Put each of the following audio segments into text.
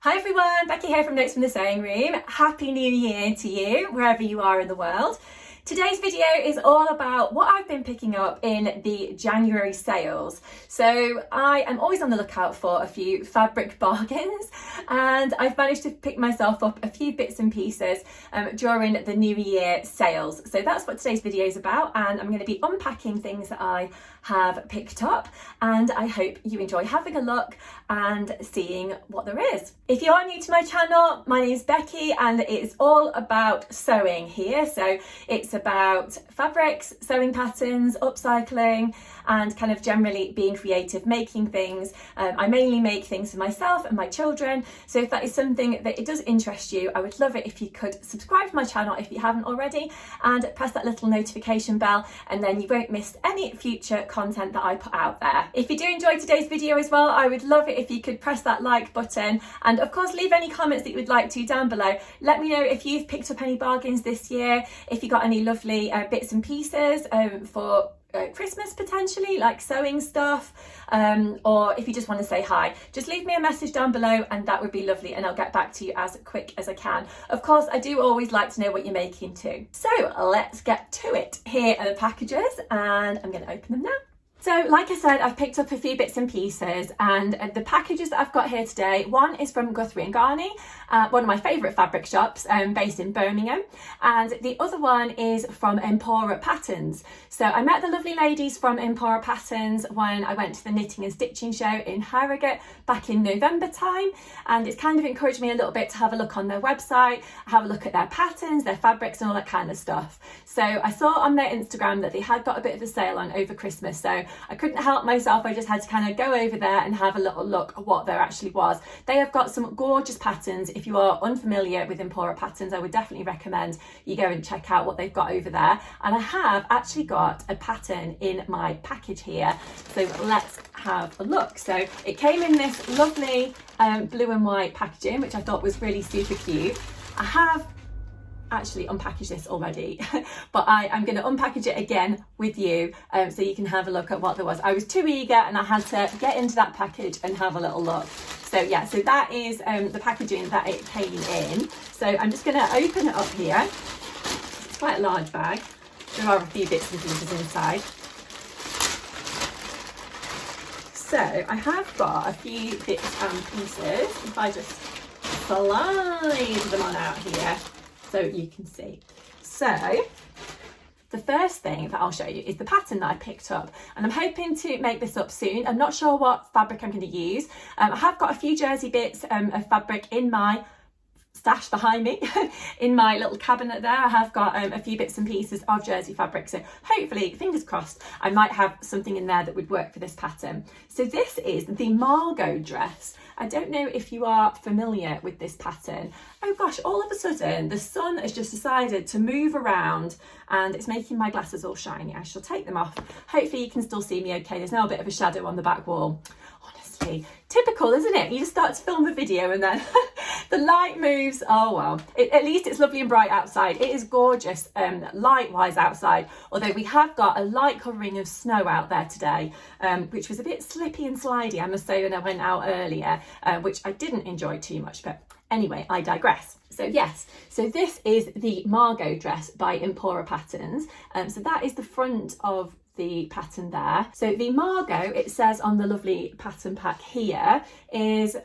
Hi everyone, Becky here from Notes from the Sewing Room. Happy New Year to you, wherever you are in the world. Today's video is all about what I've been picking up in the January sales. So I am always on the lookout for a few fabric bargains, and I've managed to pick myself up a few bits and pieces during the New Year sales. So that's what today's video is about, and I'm going to be unpacking things that I have picked up, and I hope you enjoy having a look and seeing what there is. If you are new to my channel, my name is Becky and it's all about sewing here. So it's about fabrics, sewing patterns, upcycling, and kind of generally being creative, making things. I mainly make things for myself and my children. So if that is something that it does interest you, I would love it if you could subscribe to my channel if you haven't already, and press that little notification bell, and then you won't miss any future content that I put out there. If you do enjoy today's video as well, I would love it if you could press that like button, and of course leave any comments that you would like to down below. Let me know if you've picked up any bargains this year, if you got any lovely bits and pieces for Christmas potentially, like sewing stuff, or if you just want to say hi, just leave me a message down below and that would be lovely, and I'll get back to you as quick as I can. Of course, I do always like to know what you're making too. So let's get to it. Here are the packages and I'm going to open them now. So like I said, I've picked up a few bits and pieces, and the packages that I've got here today, one is from Guthrie Garney, one of my favourite fabric shops based in Birmingham, and the other one is from Empora Patterns. So I met the lovely ladies from Empora Patterns when I went to the knitting and stitching show in Harrogate back in November time, and it's kind of encouraged me a little bit to have a look on their website, have a look at their patterns, their fabrics and all that kind of stuff. So I saw on their Instagram that they had got a bit of a sale on over Christmas, so I couldn't help myself. I just had to kind of go over there and have a little look at what there actually was. They have got some gorgeous patterns. If you are unfamiliar with Empora Patterns, I would definitely recommend you go and check out what they've got over there. And I have actually got a pattern in my package here, so let's have a look. So it came in this lovely blue and white packaging, which I thought was really super cute. I have actually unpackaged this already, but I am going to unpackage it again with you so you can have a look at what there was. I was too eager and I had to get into that package and have a little look. So yeah, so that is the packaging that it came in. So I'm just going to open it up here. It's quite a large bag. There are a few bits and pieces inside. So I have got a few bits and pieces. If I just slide them on out here, so you can see. So the first thing that I'll show you is the pattern that I picked up, and I'm hoping to make this up soon. I'm not sure what fabric I'm going to use. I have got a few jersey bits of fabric in my stash behind me in my little cabinet there. I have got a few bits and pieces of jersey fabric, so hopefully, fingers crossed, I might have something in there that would work for this pattern. So this is the Margot Dress. I don't know if you are familiar with this pattern. Oh gosh, all of a sudden the sun has just decided to move around and it's making my glasses all shiny. I shall take them off. Hopefully you can still see me okay. There's now a bit of a shadow on the back wall. Honestly, typical, isn't it? You just start to film the video and then the light moves. Oh well, at least it's lovely and bright outside. It is gorgeous light wise outside, although we have got a light covering of snow out there today, which was a bit slippy and slidey, I must say, when I went out earlier, which I didn't enjoy too much, but anyway, I digress. So yes, so this is the Margot Dress by Empora Patterns. So that is the front of the pattern there. So the Margot, it says on the lovely pattern pack here, is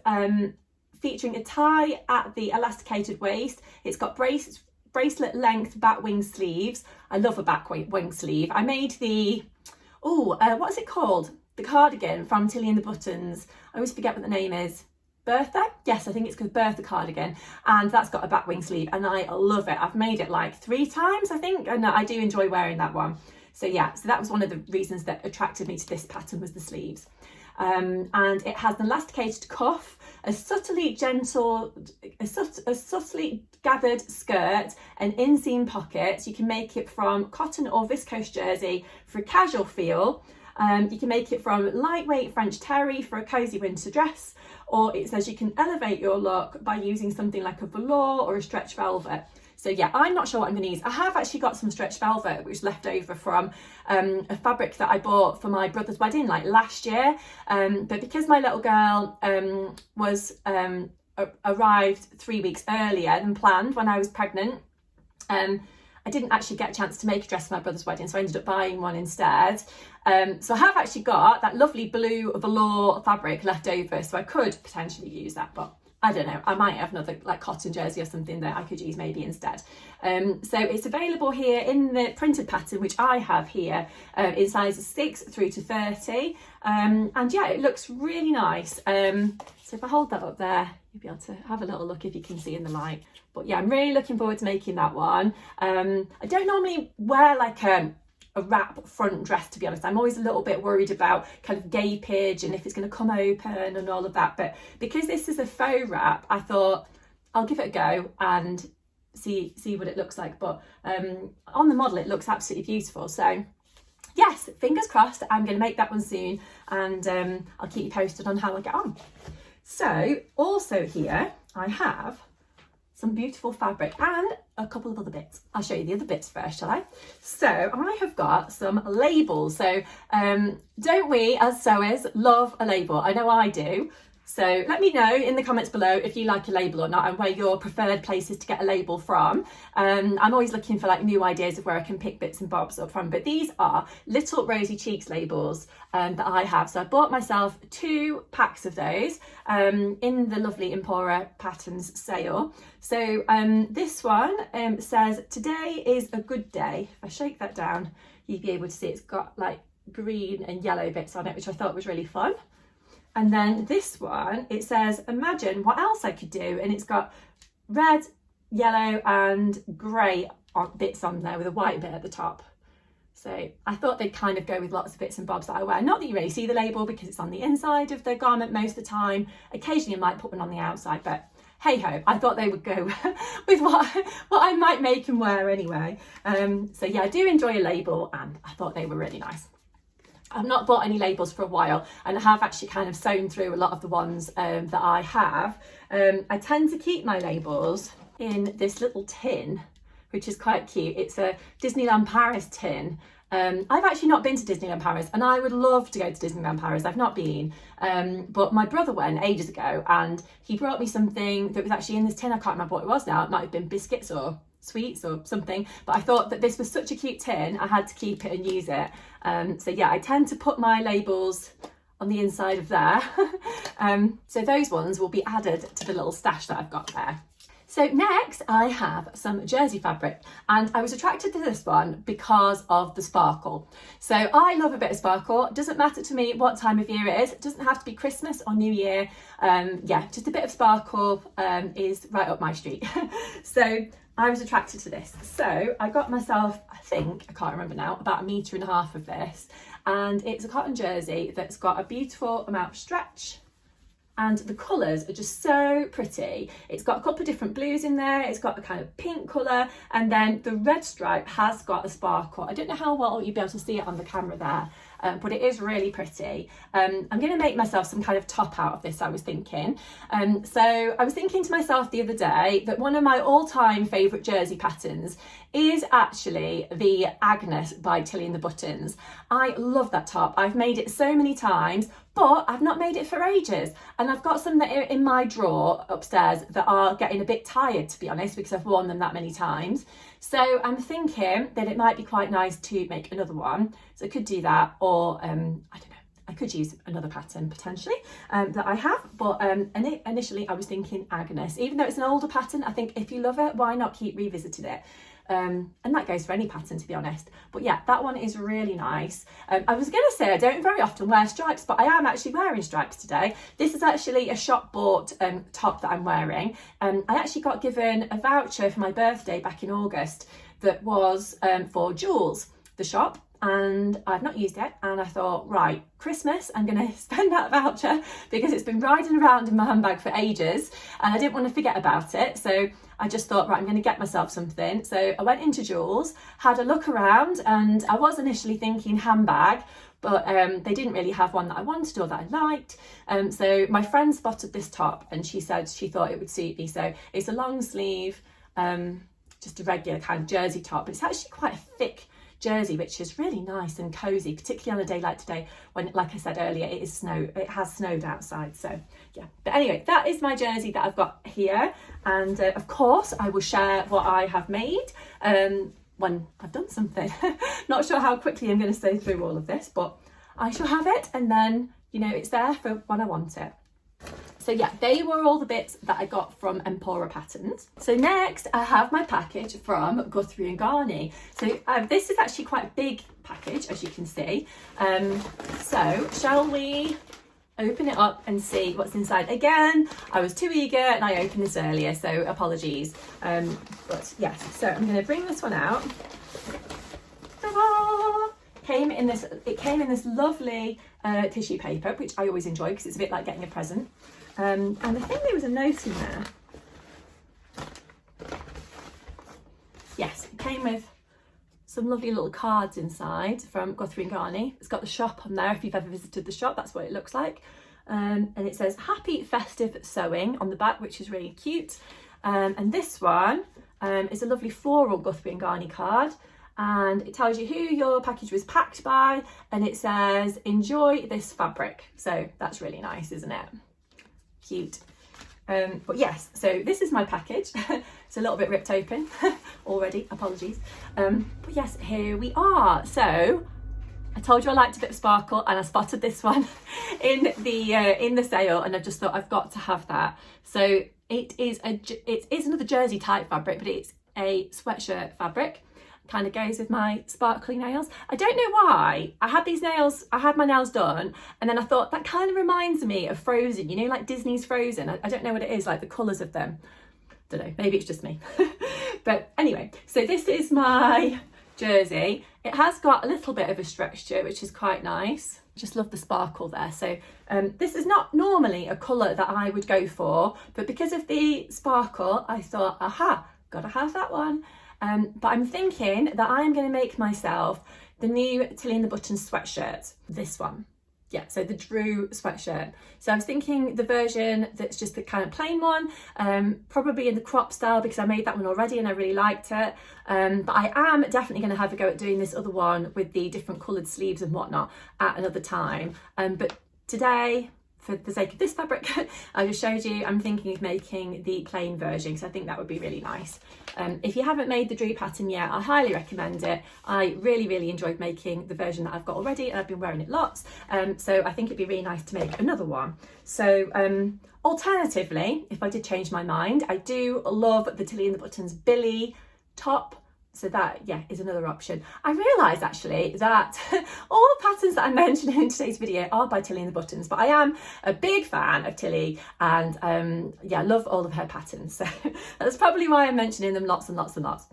featuring a tie at the elasticated waist. It's got bracelet length back wing sleeves. I love a back wing sleeve. I made the, what's it called? The cardigan from Tilly and the Buttons. I always forget what the name is. Bertha? Yes, I think it's called Bertha cardigan, and that's got a back wing sleeve and I love it. I've made it like 3 times, I think, and I do enjoy wearing that one. So yeah, so that was one of the reasons that attracted me to this pattern, was the sleeves. And it has an elasticated cuff, a subtly gathered skirt, and inseam pockets. You can make it from cotton or viscose jersey for a casual feel. You can make it from lightweight French terry for a cozy winter dress, or it says you can elevate your look by using something like a velour or a stretch velvet. So yeah, I'm not sure what I'm going to use. I have actually got some stretch velvet, which is left over from a fabric that I bought for my brother's wedding like last year. But because my little girl was arrived 3 weeks earlier than planned when I was pregnant. I didn't actually get a chance to make a dress for my brother's wedding, so I ended up buying one instead. So I have actually got that lovely blue velour fabric left over, so I could potentially use that, but I don't know, I might have another like cotton jersey or something that I could use maybe instead. So it's available here in the printed pattern, which I have here, in sizes 6 through to 30. And yeah, it looks really nice. So if I hold that up there, you'll be able to have a little look if you can see in the light. But yeah, I'm really looking forward to making that one. I don't normally wear like a wrap front dress, to be honest. I'm always a little bit worried about kind of gapage and if it's going to come open and all of that. But because this is a faux wrap, I thought I'll give it a go and see what it looks like. But on the model, it looks absolutely beautiful. So yes, fingers crossed, I'm going to make that one soon, and I'll keep you posted on how I get on. So also here I have some beautiful fabric and a couple of other bits. I'll show you the other bits first, shall I? So I have got some labels. So don't we as sewers love a label? I know I do. So let me know in the comments below if you like a label or not, and where your preferred places to get a label from. I'm always looking for like new ideas of where I can pick bits and bobs up from, but these are Little Rosy Cheeks labels that I have. So I bought myself 2 packs of those in the lovely Empora Patterns sale. So this one says, "Today is a good day." If I shake that down, you'll be able to see it's got like green and yellow bits on it, which I thought was really fun. And then this one, it says, "Imagine what else I could do." And it's got red, yellow and grey bits on there with a white bit at the top. So I thought they'd kind of go with lots of bits and bobs that I wear. Not that you really see the label because it's on the inside of the garment most of the time. Occasionally I might put one on the outside, but hey ho, I thought they would go with what I might make and wear anyway. So yeah, I do enjoy a label, and I thought they were really nice. I've not bought any labels for a while, and I have actually kind of sewn through a lot of the ones that I have. I tend to keep my labels in this little tin, which is quite cute. It's a Disneyland Paris tin. I've actually not been to Disneyland Paris, and I would love to go to Disneyland Paris. I've not been, but my brother went ages ago, and he brought me something that was actually in this tin. I can't remember what it was now. It might have been biscuits or sweets or something, but I thought that this was such a cute tin, I had to keep it and use it. So yeah, I tend to put my labels on the inside of there. So those ones will be added to the little stash that I've got there. So next I have some jersey fabric, and I was attracted to this one because of the sparkle. So I love a bit of sparkle. It doesn't matter to me what time of year it is. It doesn't have to be Christmas or New Year. Yeah, just a bit of sparkle is right up my street. So I was attracted to this. So I got myself, I can't remember now, about 1.5 meters of this. And it's a cotton jersey that's got a beautiful amount of stretch. And the colours are just so pretty. It's got a couple of different blues in there. It's got a kind of pink colour. And then the red stripe has got a sparkle. I don't know how well you'll be able to see it on the camera there. But it is really pretty. I'm going to make myself some kind of top out of this, I was thinking. So I was thinking to myself the other day that one of my all-time favourite jersey patterns is actually the Agnes by Tilly and the Buttons. I love that top. I've made it so many times, but I've not made it for ages. And I've got some that are in my drawer upstairs that are getting a bit tired, to be honest, because I've worn them that many times. So I'm thinking that it might be quite nice to make another one. So I could do that, or I don't know, I could use another pattern potentially that I have. But initially I was thinking Agnes. Even though it's an older pattern, I think if you love it, why not keep revisiting it? And that goes for any pattern, to be honest. But yeah, that one is really nice. I was going to say I don't very often wear stripes, but I am actually wearing stripes today. This is actually a shop bought top that I'm wearing. I actually got given a voucher for my birthday back in August that was for Jules, the shop. And I've not used it, and I thought, right, Christmas, I'm going to spend that voucher because it's been riding around in my handbag for ages and I didn't want to forget about it. So I just thought, right, I'm going to get myself something. So I went into Jules, had a look around, and I was initially thinking handbag, but they didn't really have one that I wanted or that I liked. So my friend spotted this top and she said she thought it would suit me. So it's a long sleeve, just a regular kind of jersey top, but it's actually quite a thick jersey, which is really nice and cozy, particularly on a day like today when, like I said earlier, it has snowed outside. So yeah, but anyway, that is my jersey that I've got here, and of course I will share what I have made when I've done something. Not sure how quickly I'm going to stay through all of this, but I shall have it, and then, you know, it's there for when I want it. So yeah, they were all the bits that I got from Empora Patterns. So next I have my package from Guthrie Garney. So this is actually quite a big package, as you can see. So shall we open it up and see what's inside? Again, I was too eager and I opened this earlier, so apologies. But yes, so I'm going to bring this one out. Ta-da! It came in this lovely tissue paper, which I always enjoy because it's a bit like getting a present. And I think there was a note in there. Yes, it came with some lovely little cards inside from Guthrie Garney. It's got the shop on there. If you've ever visited the shop, that's what it looks like. And it says Happy Festive Sewing on the back, which is really cute. And this one is a lovely floral Guthrie Garney card. And it tells you who your package was packed by, and it says enjoy this fabric. So that's really nice, isn't it? Cute. But yes, so this is my package. It's a little bit ripped open already, apologies. But yes, here we are. So I told you I liked a bit of sparkle, and I spotted this one in the sale, and I just thought I've got to have that. So it is another jersey type fabric, but it's a sweatshirt fabric. Kind of goes with my sparkly nails. I don't know why. I had my nails done, and then I thought that kind of reminds me of Frozen, you know, like Disney's Frozen. I don't know what it is, like the colours of them. Don't know, maybe it's just me. But anyway, so this is my jersey. It has got a little bit of a stretch to it, which is quite nice. Just love the sparkle there. So this is not normally a colour that I would go for, but because of the sparkle, I thought, aha, gotta have that one. But I'm thinking that I'm going to make myself the new Tilly and the Buttons sweatshirt, this one. Yeah, so the Drew sweatshirt. So I was thinking the version that's just the kind of plain one, probably in the crop style, because I made that one already and I really liked it. But I am definitely going to have a go at doing this other one with the different coloured sleeves and whatnot at another time. But today, for the sake of this fabric I just showed you, I'm thinking of making the plain version because I think that would be really nice. If you haven't made the Drew pattern yet, I highly recommend it. I really enjoyed making the version that I've got already, and I've been wearing it lots. So I think it'd be really nice to make another one. So alternatively, if I did change my mind, I do love the Tilly and the Buttons Billy top. So that, yeah, is another option. I realised actually that all the patterns that I'm mentioning in today's video are by Tilly and the Buttons, but I am a big fan of Tilly, and yeah, love all of her patterns. So that's probably why I'm mentioning them lots and lots and lots.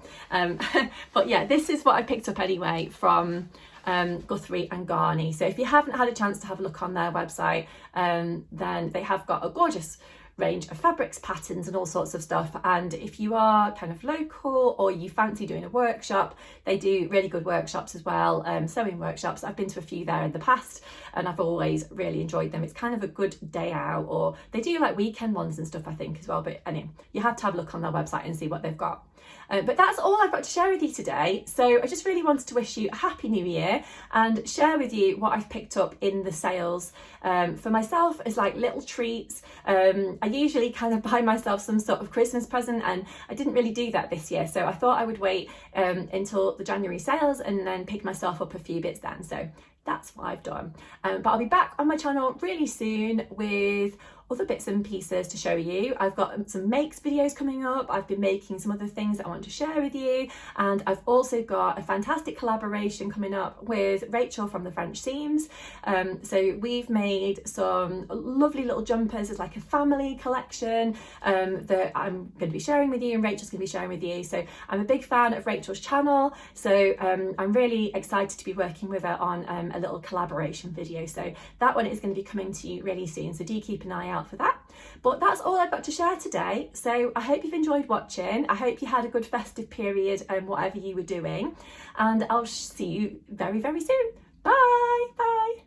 But yeah, this is what I picked up anyway from Guthrie and Garney. So if you haven't had a chance to have a look on their website, then they have got a gorgeous range of fabrics, patterns and all sorts of stuff. And if you are kind of local or you fancy doing a workshop, they do really good workshops as well, sewing workshops. I've been to a few there in the past and I've always really enjoyed them. It's kind of a good day out, or they do like weekend ones and stuff I think as well, but anyway, you have to have a look on their website and see what they've got. But that's all I've got to share with you today. So I just really wanted to wish you a happy new year and share with you what I've picked up in the sales. For myself as like little treats. I usually kind of buy myself some sort of Christmas present, and I didn't really do that this year. So I thought I would wait until the January sales and then pick myself up a few bits then. So that's what I've done. But I'll be back on my channel really soon with other bits and pieces to show you. I've got some makes videos coming up. I've been making some other things that I want to share with you, and I've also got a fantastic collaboration coming up with Rachel from the French Seams. So we've made some lovely little jumpers as like a family collection that I'm going to be sharing with you, and Rachel's going to be sharing with you. So I'm a big fan of Rachel's channel, so I'm really excited to be working with her on a little collaboration video. So that one is going to be coming to you really soon, so do keep an eye out for that. But that's all I've got to share today. So I hope you've enjoyed watching. I hope you had a good festive period and whatever you were doing, and I'll see you very soon. Bye.